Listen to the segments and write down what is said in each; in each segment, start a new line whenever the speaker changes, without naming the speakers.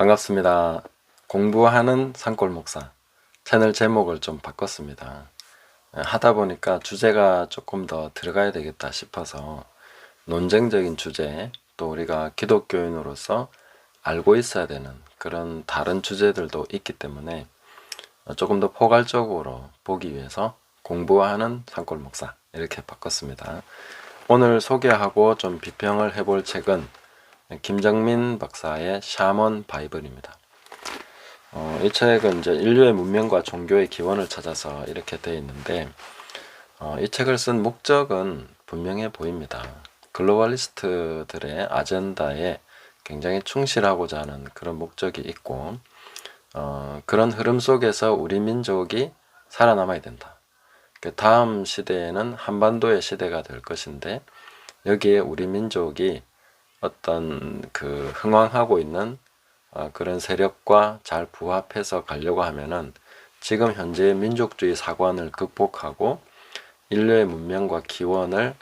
반갑습니다. 공부하는 산골 목사 채널 제목을 좀 바꿨습니다. 하다 보니까 주제가 조금 더 들어가야 되겠다 싶어서 논쟁적인 주제, 또 우리가 기독교인으로서 알고 있어야 되는 그런 다른 주제들도 있기 때문에 조금 더 포괄적으로 보기 위해서 공부하는 산골 목사 이렇게 바꿨습니다. 오늘 소개하고 좀 비평을 해볼 책은 김정민 박사의 샤먼 바이블입니다. 이 책은 이제 인류의 문명과 종교의 기원을 찾아서 이렇게 되어 있는데, 이 책을 쓴 목적은 분명해 보입니다. 글로벌리스트들의 아젠다에 굉장히 충실하고자 하는 그런 목적이 있고, 그런 흐름 속에서 우리 민족이 살아남아야 된다. 그 다음 시대에는 한반도의 시대가 될 것인데, 여기에 우리 민족이 어떤 그 흥황하고 있는 그런 세력과 잘 부합해서 가려고 하면은 지금 현재의 민족주의 사관을 극복하고 인류의 문명과 기원을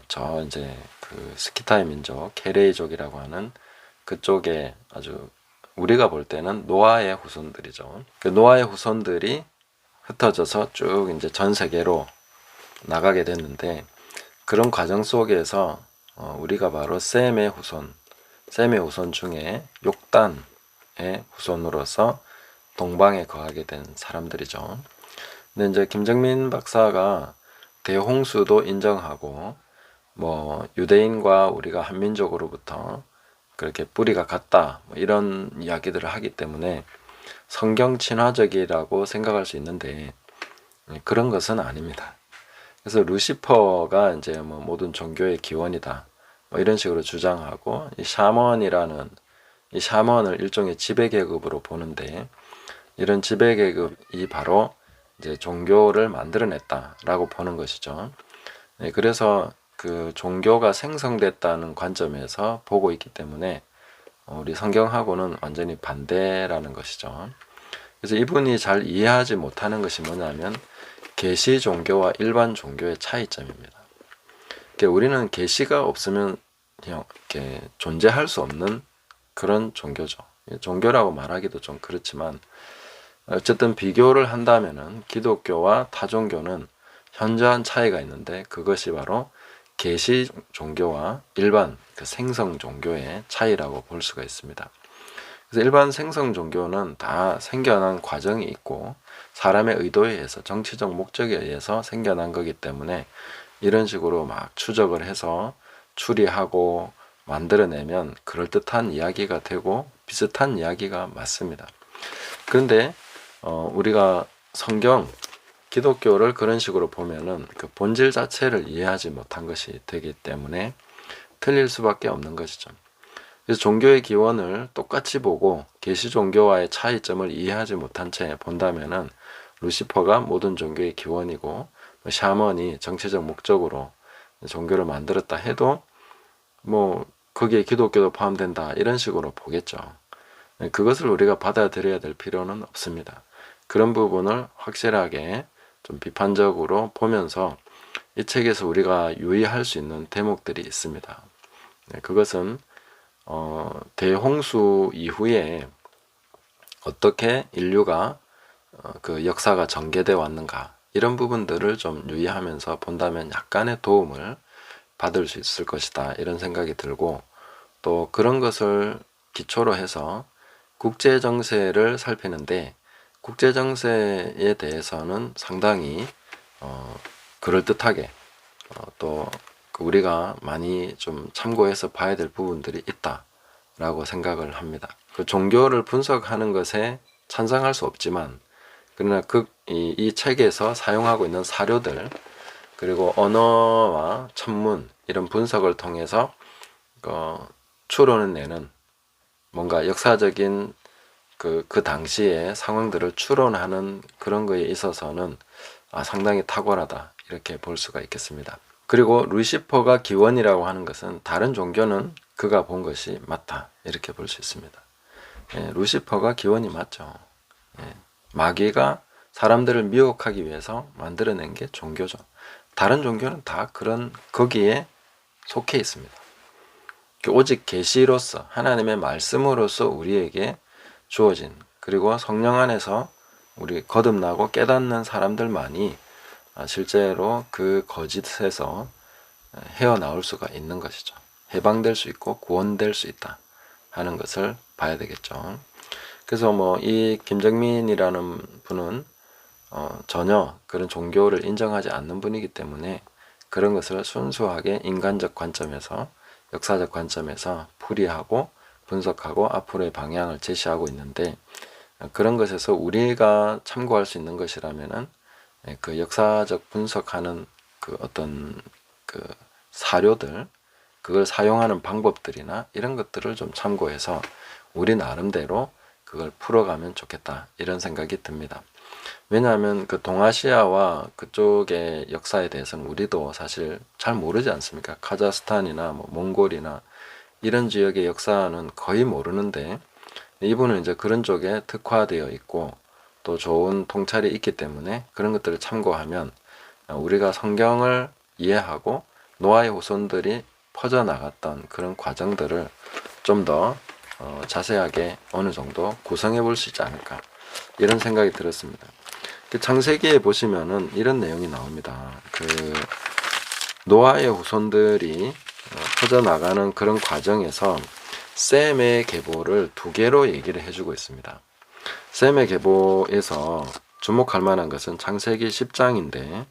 저 이제 그 스키타이 민족, 케레이족이라고 하는 그쪽에 아주 우리가 볼 때는 노아의 후손들이죠. 그 노아의 후손들이 흩어져서 쭉 이제 전 세계로 나가게 됐는데, 그런 과정 속에서 우리가 바로 셈의 후손 중에 욕단의 후손으로서 동방에 거하게 된 사람들이죠. 근데 이제 김정민 박사가 대홍수도 인정하고, 뭐 유대인과 우리가 한민족으로부터 그렇게 뿌리가 같다, 뭐 이런 이야기들을 하기 때문에 성경 친화적이라고 생각할 수 있는데, 그런 것은 아닙니다. 그래서 루시퍼가 이제 뭐 모든 종교의 기원이다, 뭐 이런 식으로 주장하고, 이 샤먼을 일종의 지배계급으로 보는데, 이런 지배계급이 바로 이제 종교를 만들어냈다라고 보는 것이죠. 그래서 그 종교가 생성됐다는 관점에서 보고 있기 때문에 우리 성경하고는 완전히 반대라는 것이죠. 그래서 이분이 잘 이해하지 못하는 것이 뭐냐면 계시 종교와 일반 종교의 차이점입니다. 우리는 계시가 없으면 이렇게 존재할 수 없는 그런 종교죠. 종교라고 말하기도 좀 그렇지만, 어쨌든 비교를 한다면은 기독교와 타종교는 현저한 차이가 있는데, 그것이 바로 계시 종교와 일반 그 생성 종교의 차이라고 볼 수가 있습니다. 그래서 일반 생성 종교는 다 생겨난 과정이 있고 사람의 의도에 의해서, 정치적 목적에 의해서 생겨난 거기 때문에 이런 식으로 막 추적을 해서 추리하고 만들어내면 그럴듯한 이야기가 되고 비슷한 이야기가 맞습니다. 그런데 우리가 성경, 기독교를 그런 식으로 보면은 그 본질 자체를 이해하지 못한 것이 되기 때문에 틀릴 수밖에 없는 것이죠. 그래서 종교의 기원을 똑같이 보고 계시 종교와의 차이점을 이해하지 못한 채 본다면은 루시퍼가 모든 종교의 기원이고, 샤먼이 정치적 목적으로 종교를 만들었다 해도 뭐 거기에 기독교도 포함된다 이런 식으로 보겠죠. 그것을 우리가 받아들여야 될 필요는 없습니다. 그런 부분을 확실하게 좀 비판적으로 보면서 이 책에서 우리가 유의할 수 있는 대목들이 있습니다. 그것은 대홍수 이후에 어떻게 인류가 그 역사가 전개되어 왔는가, 이런 부분들을 좀 유의하면서 본다면 약간의 도움을 받을 수 있을 것이다, 이런 생각이 들고, 또 그런 것을 기초로 해서 국제 정세를 살피는데, 국제 정세에 대해서는 상당히 그럴듯하게 또 우리가 많이 좀 참고해서 봐야 될 부분들이 있다라고 생각을 합니다. 그 종교를 분석하는 것에 찬성할 수 없지만, 그러나 이 책에서 사용하고 있는 사료들, 그리고 언어와 천문 이런 분석을 통해서 추론해내는 뭔가 역사적인 그 당시의 상황들을 추론하는 그런 거에 있어서는 상당히 탁월하다, 이렇게 볼 수가 있겠습니다. 그리고 루시퍼가 기원이라고 하는 것은 다른 종교는 그가 본 것이 맞다, 이렇게 볼 수 있습니다. 루시퍼가 기원이 맞죠. 마귀가 사람들을 미혹하기 위해서 만들어낸 게 종교죠. 다른 종교는 다 거기에 속해 있습니다. 오직 계시로서 하나님의 말씀으로서 우리에게 주어진, 그리고 성령 안에서 우리 거듭나고 깨닫는 사람들만이 실제로 그 거짓에서 헤어나올 수가 있는 것이죠. 해방될 수 있고 구원될 수 있다 하는 것을 봐야 되겠죠. 그래서 뭐 이 김정민이라는 분은 전혀 그런 종교를 인정하지 않는 분이기 때문에 그런 것을 순수하게 인간적 관점에서, 역사적 관점에서 풀이하고 분석하고 앞으로의 방향을 제시하고 있는데, 그런 것에서 우리가 참고할 수 있는 것이라면은 그 역사적 분석하는 그 어떤 그 사료들, 그걸 사용하는 방법들이나 이런 것들을 좀 참고해서 우리 나름대로 그걸 풀어가면 좋겠다, 이런 생각이 듭니다. 왜냐하면 그 동아시아와 그쪽의 역사에 대해서는 우리도 사실 잘 모르지 않습니까? 카자흐스탄이나 뭐 몽골이나 이런 지역의 역사는 거의 모르는데, 이분은 이제 그런 쪽에 특화되어 있고 또 좋은 통찰이 있기 때문에 그런 것들을 참고하면 우리가 성경을 이해하고 노아의 후손들이 퍼져나갔던 그런 과정들을 좀 더 자세하게 어느 정도 구성해 볼 수 있지 않을까, 이런 생각이 들었습니다. 그 창세기에 보시면은 이런 내용이 나옵니다. 그 노아의 후손들이 퍼져나가는 그런 과정에서 셈의 계보를 두 개로 얘기를 해주고 있습니다. 셈의 계보에서 주목할 만한 것은 창세기 10장인데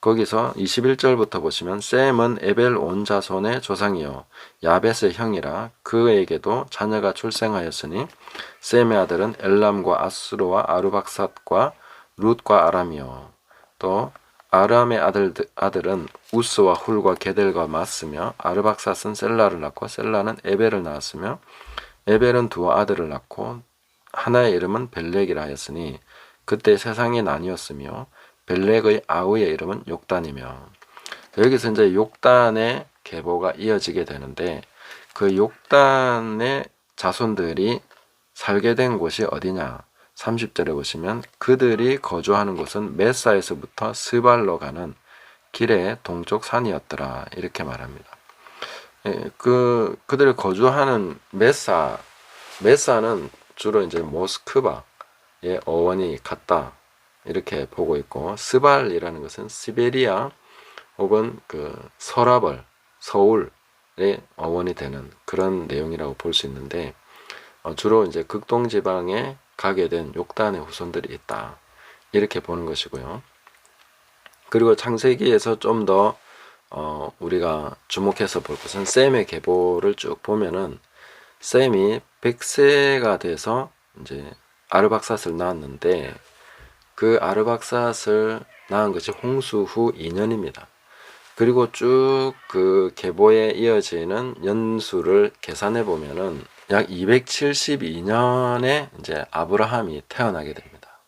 거기서 21절부터 보시면 셈은 에벨 온 자손의 조상이요 야벳의 형이라 그에게도 자녀가 출생하였으니 셈의 아들은 엘람과 아수르와 아르박삿과 룻과 아람이요 또 아람의 아들은 우스와 훌과 게델과 마스며 아르박삿은 셀라를 낳고 셀라는 에벨을 낳았으며 에벨은 두 아들을 낳고 하나의 이름은 벨렉이라 하였으니 그때 세상이 나뉘었으며 벨렉의 아우의 이름은 욕단이며, 여기서 이제 욕단의 계보가 이어지게 되는데 그 욕단의 자손들이 살게 된 곳이 어디냐, 30절에 보시면 그들이 거주하는 곳은 메사에서부터 스발로 가는 길의 동쪽 산이었더라, 이렇게 말합니다. 그들이 거주하는 메사는 주로 이제 모스크바의 어원이 같다, 이렇게 보고 있고, 스발이라는 것은 시베리아 혹은 그 서라벌, 서울의 어원이 되는 그런 내용이라고 볼 수 있는데, 주로 이제 극동 지방에 가게 된 욕단의 후손들이 있다, 이렇게 보는 것이고요. 그리고 창세기에서 좀 더 우리가 주목해서 볼 것은 셈의 계보를 쭉 보면은 셈이 100세가 돼서 이제 아르박삿을 낳았는데 그 아르박삿을 낳은 것이 홍수 후 2년입니다. 그리고 쭉 그 계보에 이어지는 연수를 계산해 보면은 약 272년에 이제 아브라함이 태어나게 됩니다.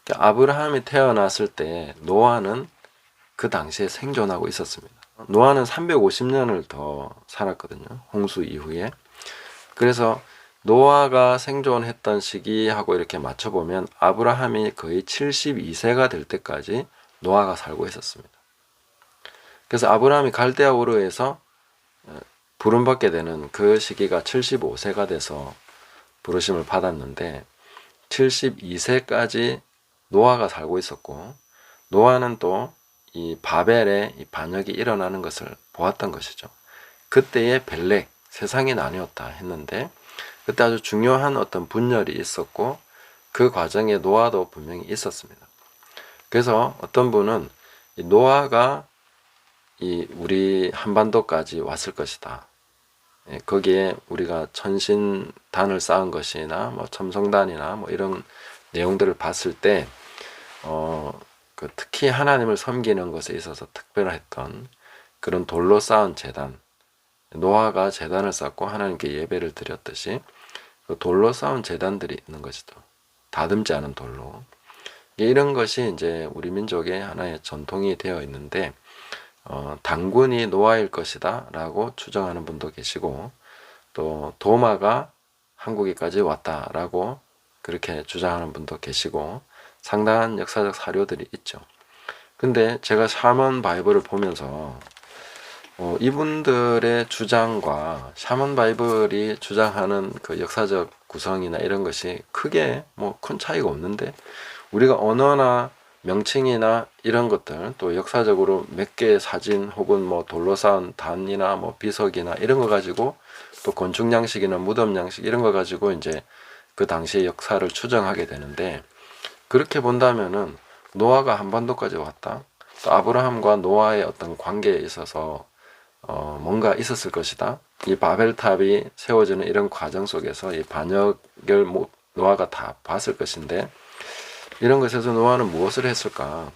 그러니까 아브라함이 태어났을 때 노아는 그 당시에 생존하고 있었습니다. 노아는 350년을 더 살았거든요, 홍수 이후에. 그래서 노아가 생존했던 시기하고 이렇게 맞춰보면 아브라함이 거의 72세가 될 때까지 노아가 살고 있었습니다. 그래서 아브라함이 갈대아 우르에서 부름받게 되는 그 시기가 75세가 돼서 부르심을 받았는데 72세까지 노아가 살고 있었고, 노아는 또 이 바벨의 이 반역이 일어나는 것을 보았던 것이죠. 그때의 벨렉, 세상이 나뉘었다 했는데 그때 아주 중요한 어떤 분열이 있었고 그 과정에 노아도 분명히 있었습니다. 그래서 어떤 분은 이 노아가 이 우리 한반도까지 왔을 것이다, 거기에 우리가 천신단을 쌓은 것이나 뭐 첨성단이나 뭐 이런 내용들을 봤을 때 특히 하나님을 섬기는 것에 있어서 특별했던 그런 돌로 쌓은 제단, 노아가 제단을 쌓고 하나님께 예배를 드렸듯이 그 돌로 쌓은 제단들이 있는 것이죠. 다듬지 않은 돌로. 이런 것이 이제 우리 민족의 하나의 전통이 되어 있는데 단군이 노아일 것이다 라고 추정하는 분도 계시고 또 도마가 한국에까지 왔다라고 그렇게 주장하는 분도 계시고 상당한 역사적 사료들이 있죠. 근데 제가 샤먼 바이블을 보면서 이분들의 주장과 샤먼 바이블이 주장하는 그 역사적 구성이나 이런 것이 크게 뭐 큰 차이가 없는데, 우리가 언어나 명칭이나 이런 것들, 또 역사적으로 몇 개의 사진 혹은 뭐 돌로 쌓은 단이나 뭐 비석이나 이런 거 가지고, 또 건축 양식이나 무덤 양식 이런 거 가지고 이제 그 당시의 역사를 추정하게 되는데, 그렇게 본다면은 노아가 한반도까지 왔다, 또 아브라함과 노아의 어떤 관계에 있어서 뭔가 있었을 것이다. 이 바벨탑이 세워지는 이런 과정 속에서 이 반역을 노아가 다 봤을 것인데, 이런 것에서 노아는 무엇을 했을까?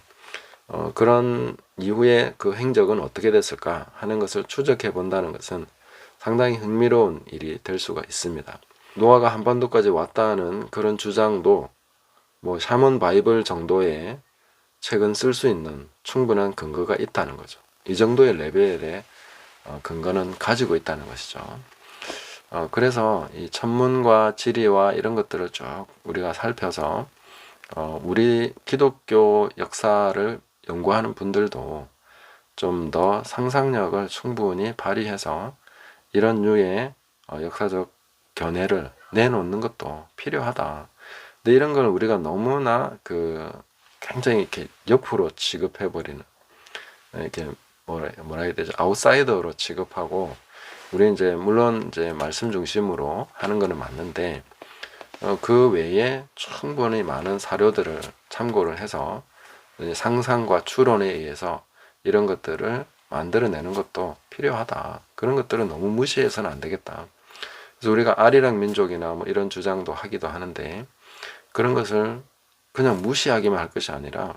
그런 이후에 그 행적은 어떻게 됐을까 하는 것을 추적해 본다는 것은 상당히 흥미로운 일이 될 수가 있습니다. 노아가 한반도까지 왔다는 그런 주장도 뭐 샤먼 바이블 정도의 책은 쓸 수 있는 충분한 근거가 있다는 거죠. 이 정도의 레벨의 근거는 가지고 있다는 것이죠. 그래서 이 천문과 지리와 이런 것들을 쭉 우리가 살펴서 우리 기독교 역사를 연구하는 분들도 좀 더 상상력을 충분히 발휘해서 이런 류의 역사적 견해를 내놓는 것도 필요하다. 근데 이런 걸 우리가 너무나 굉장히 이렇게 옆으로 취급해버리는, 이렇게 뭐라 해야 되죠? 아웃사이더로 취급하고, 우리 이제 물론 이제 말씀 중심으로 하는 거는 맞는데, 그 외에 충분히 많은 사료들을 참고를 해서 상상과 추론에 의해서 이런 것들을 만들어내는 것도 필요하다. 그런 것들은 너무 무시해서는 안 되겠다. 그래서 우리가 아리랑 민족이나 뭐 이런 주장도 하기도 하는데, 그런 것을 그냥 무시하기만 할 것이 아니라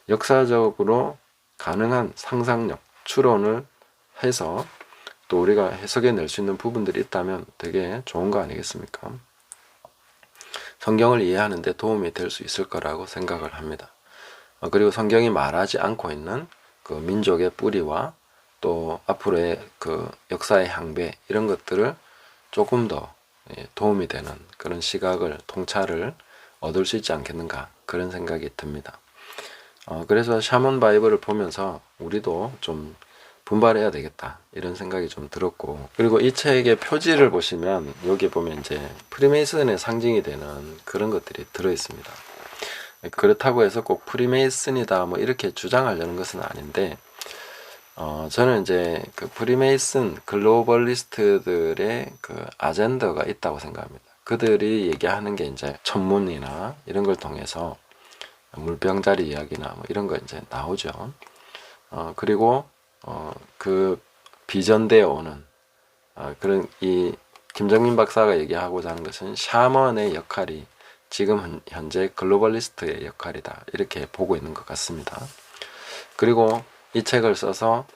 역사적으로 가능한 상상력, 추론을 해서 또 우리가 해석해 낼 수 있는 부분들이 있다면 되게 좋은 거 아니겠습니까? 성경을 이해하는 데 도움이 될 수 있을 거라고 생각을 합니다. 그리고 성경이 말하지 않고 있는 그 민족의 뿌리와 또 앞으로의 그 역사의 향배, 이런 것들을 조금 더 도움이 되는 그런 시각을, 통찰을 얻을 수 있지 않겠는가, 그런 생각이 듭니다. 그래서 샤먼 바이블을 보면서 우리도 좀 분발해야 되겠다, 이런 생각이 좀 들었고, 그리고 이 책의 표지를 보시면 여기 보면 이제 프리메이슨의 상징이 되는 그런 것들이 들어 있습니다. 그렇다고 해서 꼭 프리메이슨이다 뭐 이렇게 주장하려는 것은 아닌데, 저는 이제 그 프리메이슨 글로벌리스트들의 그 아젠더가 있다고 생각합니다. 그들이 얘기하는 게 이제 천문이나 이런 걸 통해서 물병자리 이야기나 뭐 이런 거 이제 나오죠. 그리고 그 비전되어 오는 그런, 이 김정민 박사가 얘기하고자 하는 것은 샤먼의 역할이 지금 현재 글로벌리스트의 역할이다, 이렇게 보고 있는 것 같습니다. 그리고 이 책을 써서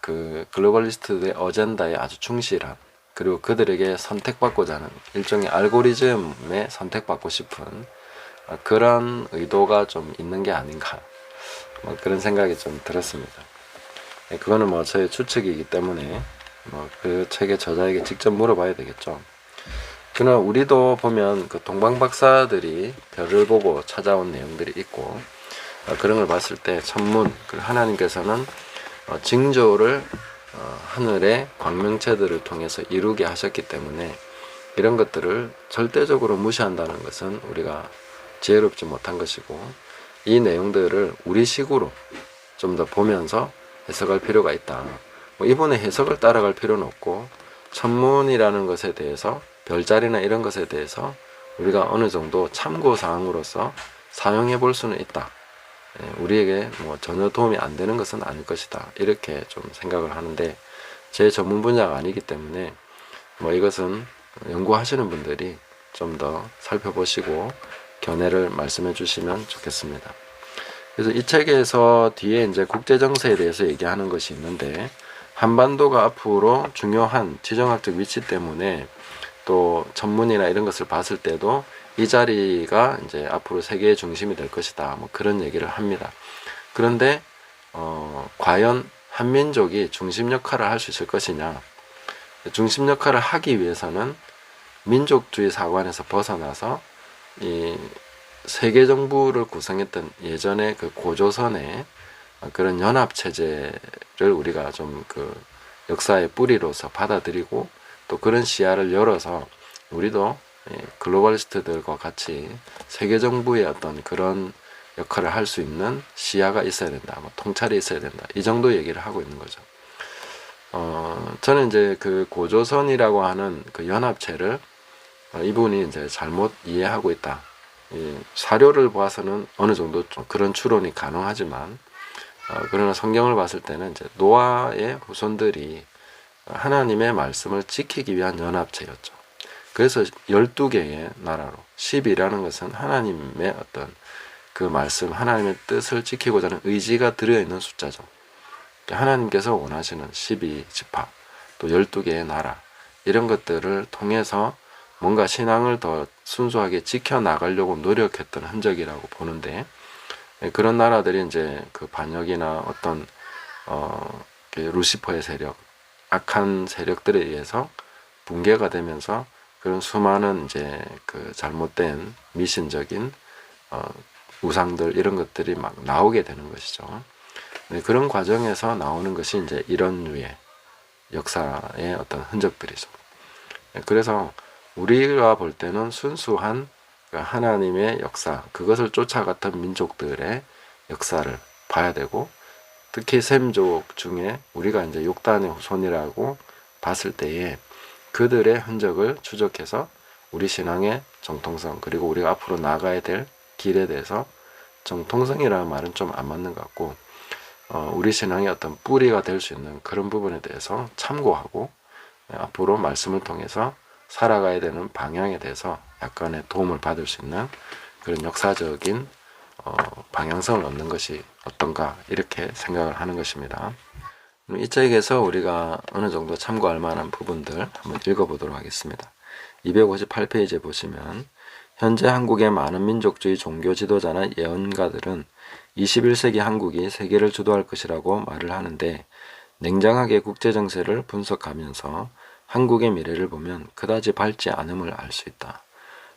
그 글로벌리스트의 어젠다에 아주 충실한, 그리고 그들에게 선택받고자 하는 일종의 알고리즘에 선택받고 싶은 그런 의도가 좀 있는 게 아닌가, 뭐 그런 생각이 좀 들었습니다. 그거는 뭐 저의 추측이기 때문에 뭐 그 책의 저자에게 직접 물어봐야 되겠죠. 그러나 우리도 보면 그 동방 박사들이 별을 보고 찾아온 내용들이 있고, 그런 걸 봤을 때 천문, 하나님께서는 징조를 하늘의 광명체들을 통해서 이루게 하셨기 때문에 이런 것들을 절대적으로 무시한다는 것은 우리가 지혜롭지 못한 것이고, 이 내용들을 우리식으로 좀 더 보면서 해석할 필요가 있다. 뭐 이분의 해석을 따라갈 필요는 없고, 천문이라는 것에 대해서, 별자리나 이런 것에 대해서 우리가 어느 정도 참고사항으로서 사용해 볼 수는 있다. 우리에게 뭐 전혀 도움이 안 되는 것은 아닐 것이다, 이렇게 좀 생각을 하는데, 제 전문 분야가 아니기 때문에 뭐 이것은 연구하시는 분들이 좀 더 살펴보시고 견해를 말씀해 주시면 좋겠습니다. 그래서 이 책에서 뒤에 이제 국제정세에 대해서 얘기하는 것이 있는데, 한반도가 앞으로 중요한 지정학적 위치 때문에 또 천문이나 이런 것을 봤을 때도 이 자리가 이제 앞으로 세계의 중심이 될 것이다, 뭐 그런 얘기를 합니다. 그런데 과연 한민족이 중심 역할을 할 수 있을 것이냐, 중심 역할을 하기 위해서는 민족주의 사관에서 벗어나서 이 세계 정부를 구성했던 예전의 그 고조선의 그런 연합 체제를 우리가 좀 그 역사의 뿌리로서 받아들이고 또 그런 시야를 열어서 우리도 글로벌리스트들과 같이 세계 정부의 어떤 그런 역할을 할 수 있는 시야가 있어야 된다, 뭐 통찰이 있어야 된다, 이 정도 얘기를 하고 있는 거죠. 저는 이제 그 고조선이라고 하는 그 연합체를 이분이 이제 잘못 이해하고 있다. 사료를 봐서는 어느 정도 좀 그런 추론이 가능하지만, 그러나 성경을 봤을 때는 이제 노아의 후손들이 하나님의 말씀을 지키기 위한 연합체였죠. 그래서 12개의 나라로, 10이라는 것은 하나님의 어떤 그 말씀, 하나님의 뜻을 지키고자 하는 의지가 들어있는 숫자죠. 하나님께서 원하시는 12지파, 또 12개의 나라, 이런 것들을 통해서 뭔가 신앙을 더 순수하게 지켜나가려고 노력했던 흔적이라고 보는데, 그런 나라들이 이제 그 반역이나 어떤 루시퍼의 세력, 악한 세력들에 의해서 붕괴가 되면서 그런 수많은 이제 그 잘못된 미신적인 우상들, 이런 것들이 막 나오게 되는 것이죠. 그런 과정에서 나오는 것이 이제 이런 류의 역사의 어떤 흔적들이죠. 그래서 우리가 볼 때는 순수한 하나님의 역사, 그것을 쫓아갔던 민족들의 역사를 봐야 되고, 특히 셈족 중에 우리가 이제 욕단의 후손이라고 봤을 때에 그들의 흔적을 추적해서 우리 신앙의 정통성, 그리고 우리가 앞으로 나가야 될 길에 대해서, 정통성이라는 말은 좀 안 맞는 것 같고, 우리 신앙의 어떤 뿌리가 될 수 있는 그런 부분에 대해서 참고하고, 앞으로 말씀을 통해서 살아가야 되는 방향에 대해서 약간의 도움을 받을 수 있는 그런 역사적인 방향성을 얻는 것이 어떤가, 이렇게 생각을 하는 것입니다. 이 책에서 우리가 어느 정도 참고할 만한 부분들 한번 읽어보도록 하겠습니다. 258페이지에 보시면, 현재 한국의 많은 민족주의 종교 지도자나 예언가들은 21세기 한국이 세계를 주도할 것이라고 말을 하는데, 냉정하게 국제정세를 분석하면서 한국의 미래를 보면 그다지 밝지 않음을 알 수 있다.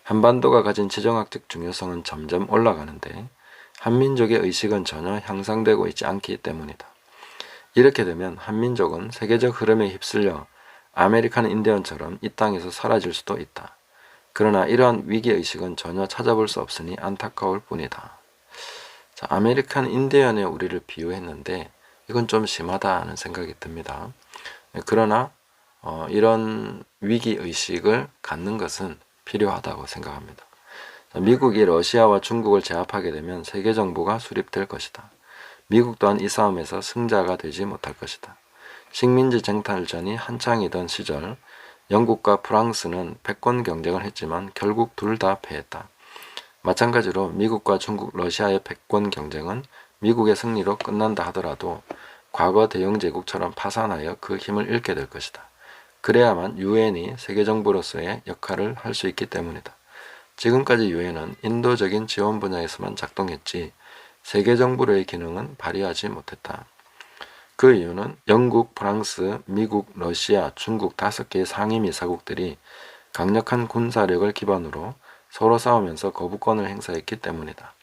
한반도가 가진 지정학적 중요성은 점점 올라가는데 한민족의 의식은 전혀 향상되고 있지 않기 때문이다. 이렇게 되면 한민족은 세계적 흐름에 휩쓸려 아메리칸 인디언처럼 이 땅에서 사라질 수도 있다. 그러나 이러한 위기의식은 전혀 찾아볼 수 없으니 안타까울 뿐이다. 자, 아메리칸 인디언에 우리를 비유했는데 이건 좀 심하다는 생각이 듭니다. 그러나 이런 위기의식을 갖는 것은 필요하다고 생각합니다. 미국이 러시아와 중국을 제압하게 되면 세계 정부가 수립될 것이다. 미국 또한 이 싸움에서 승자가 되지 못할 것이다. 식민지 쟁탈전이 한창이던 시절 영국과 프랑스는 패권 경쟁을 했지만 결국 둘 다 패했다. 마찬가지로 미국과 중국, 러시아의 패권 경쟁은 미국의 승리로 끝난다 하더라도 과거 대영제국처럼 파산하여 그 힘을 잃게 될 것이다. 그래야만 유엔이 세계정부로서의 역할을 할 수 있기 때문이다. 지금까지 유엔은 인도적인 지원 분야에서만 작동했지 세계정부로의 기능은 발휘하지 못했다. 그 이유는 영국, 프랑스, 미국, 러시아, 중국 5개의 상임이사국들이 강력한 군사력을 기반으로 서로 싸우면서 거부권을 행사했기 때문이다.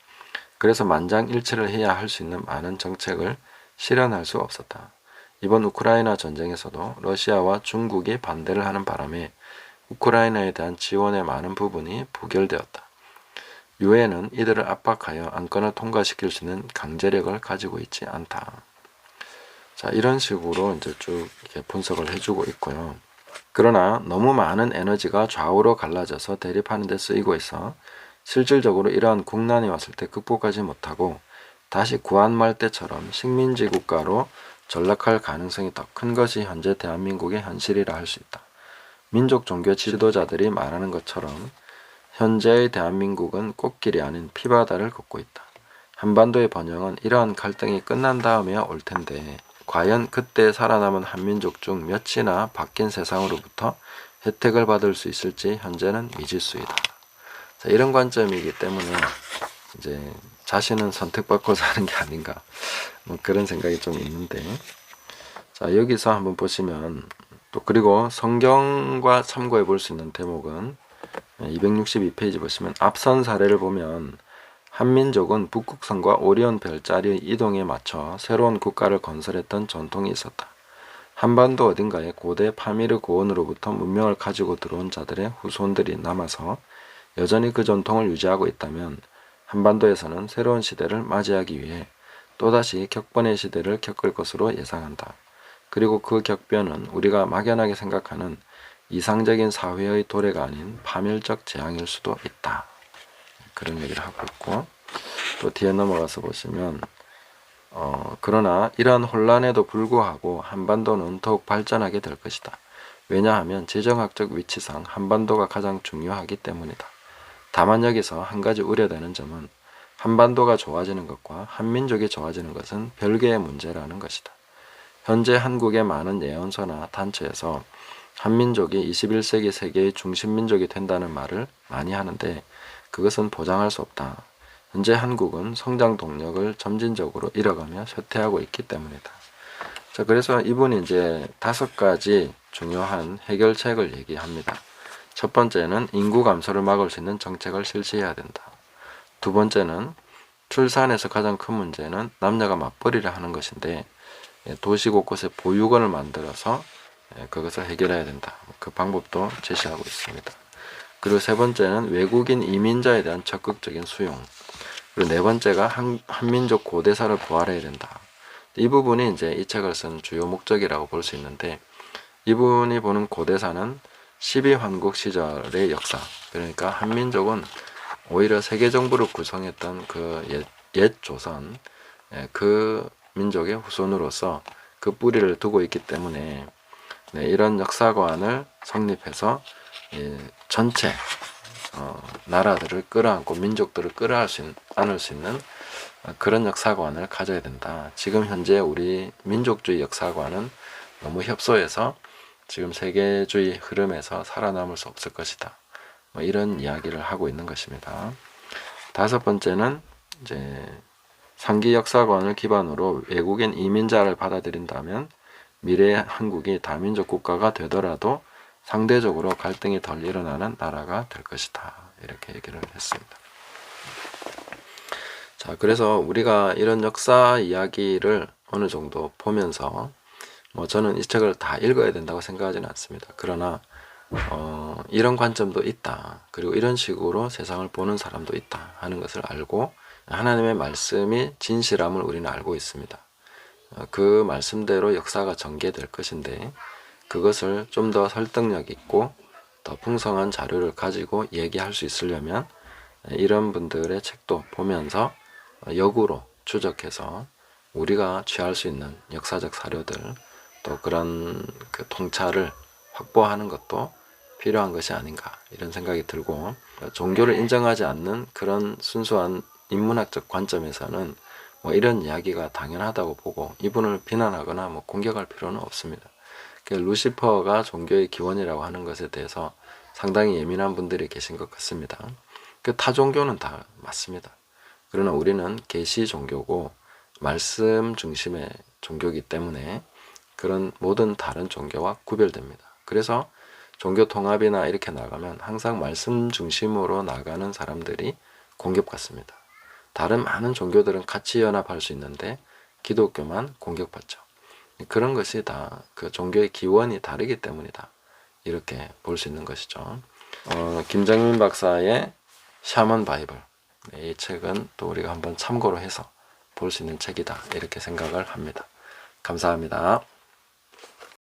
그래서 만장일치를 해야 할 수 있는 많은 정책을 실현할 수 없었다. 이번 우크라이나 전쟁에서도 러시아와 중국이 반대를 하는 바람에 우크라이나에 대한 지원의 많은 부분이 부결되었다. 유엔은 이들을 압박하여 안건을 통과시킬 수 있는 강제력을 가지고 있지 않다. 자, 이런 식으로 이제 쭉 이렇게 분석을 해주고 있고요. 그러나 너무 많은 에너지가 좌우로 갈라져서 대립하는 데 쓰이고 있어 실질적으로 이러한 국난이 왔을 때 극복하지 못하고 다시 구한말 때처럼 식민지 국가로 전락할 가능성이 더 큰 것이 현재 대한민국의 현실이라 할 수 있다. 민족 종교 지도자들이 말하는 것처럼 현재의 대한민국은 꽃길이 아닌 피바다를 걷고 있다. 한반도의 번영은 이러한 갈등이 끝난 다음에야 올 텐데 과연 그때 살아남은 한민족 중 몇이나 바뀐 세상으로부터 혜택을 받을 수 있을지 현재는 미지수이다. 자, 이런 관점이기 때문에 이제 자신은 선택받고 사는 게 아닌가, 뭐 그런 생각이 좀 있는데, 자, 여기서 한번 보시면 또 그리고 성경과 참고해 볼 수 있는 대목은 262페이지 보시면 앞선 사례를 보면 한민족은 북극성과 오리온 별자리의 이동에 맞춰 새로운 국가를 건설했던 전통이 있었다. 한반도 어딘가에 고대 파미르 고원으로부터 문명을 가지고 들어온 자들의 후손들이 남아서 여전히 그 전통을 유지하고 있다면 한반도에서는 새로운 시대를 맞이하기 위해 또다시 격변의 시대를 겪을 것으로 예상한다. 그리고 그 격변은 우리가 막연하게 생각하는 이상적인 사회의 도래가 아닌 파멸적 재앙일 수도 있다. 그런 얘기를 하고 있고, 또 뒤에 넘어가서 보시면 그러나 이러한 혼란에도 불구하고 한반도는 더욱 발전하게 될 것이다. 왜냐하면 지정학적 위치상 한반도가 가장 중요하기 때문이다. 다만 여기서 한 가지 우려되는 점은 한반도가 좋아지는 것과 한민족이 좋아지는 것은 별개의 문제라는 것이다. 현재 한국의 많은 예언서나 단체에서 한민족이 21세기 세계의 중심민족이 된다는 말을 많이 하는데 그것은 보장할 수 없다. 현재 한국은 성장 동력을 점진적으로 잃어가며 쇠퇴하고 있기 때문이다. 자, 그래서 이분이 이제 5가지 중요한 해결책을 얘기합니다. 첫 번째는 인구 감소를 막을 수 있는 정책을 실시해야 된다. 두 번째는 출산에서 가장 큰 문제는 남녀가 맞벌이를 하는 것인데 도시 곳곳에 보육원을 만들어서 그것을 해결해야 된다. 그 방법도 제시하고 있습니다. 그리고 세 번째는 외국인 이민자에 대한 적극적인 수용. 그리고 네 번째가 한민족 고대사를 부활해야 된다. 이 부분이 이제 이 책을 쓴 주요 목적이라고 볼 수 있는데, 이분이 보는 고대사는 12환국 시절의 역사, 그러니까 한민족은 오히려 세계정부를 구성했던 그 옛 조선, 그 민족의 후손으로서 그 뿌리를 두고 있기 때문에 이런 역사관을 성립해서 전체 나라들을 끌어안고 민족들을 끌어안을 수 있는 그런 역사관을 가져야 된다. 지금 현재 우리 민족주의 역사관은 너무 협소해서 지금 세계주의 흐름에서 살아남을 수 없을 것이다. 이런 이야기를 하고 있는 것입니다. 다섯 번째는 이제 상기 역사관을 기반으로 외국인 이민자를 받아들인다면 미래의 한국이 다민족 국가가 되더라도 상대적으로 갈등이 덜 일어나는 나라가 될 것이다. 이렇게 얘기를 했습니다. 자, 그래서 우리가 이런 역사 이야기를 어느 정도 보면서 저는 이 책을 다 읽어야 된다고 생각하지는 않습니다. 그러나 이런 관점도 있다. 그리고 이런 식으로 세상을 보는 사람도 있다 하는 것을 알고 하나님의 말씀이 진실함을 우리는 알고 있습니다. 그 말씀대로 역사가 전개될 것인데 그것을 좀 더 설득력 있고 더 풍성한 자료를 가지고 얘기할 수 있으려면 이런 분들의 책도 보면서 역으로 추적해서 우리가 취할 수 있는 역사적 사료들 또 그런 그 통찰을 확보하는 것도 필요한 것이 아닌가 이런 생각이 들고, 종교를 인정하지 않는 그런 순수한 인문학적 관점에서는 이런 이야기가 당연하다고 보고 이분을 비난하거나 공격할 필요는 없습니다. 루시퍼가 종교의 기원이라고 하는 것에 대해서 상당히 예민한 분들이 계신 것 같습니다. 타 종교는 다 맞습니다. 그러나 우리는 계시 종교고 말씀 중심의 종교이기 때문에 그런 모든 다른 종교와 구별됩니다. 그래서 종교 통합이나 이렇게 나가면 항상 말씀 중심으로 나가는 사람들이 공격받습니다. 다른 많은 종교들은 같이 연합할 수 있는데 기독교만 공격받죠. 그런 것이 다 그 종교의 기원이 다르기 때문이다. 이렇게 볼 수 있는 것이죠. 김정민 박사의 샤먼 바이블, 이 책은 또 우리가 한번 참고로 해서 볼 수 있는 책이다. 이렇게 생각을 합니다. 감사합니다.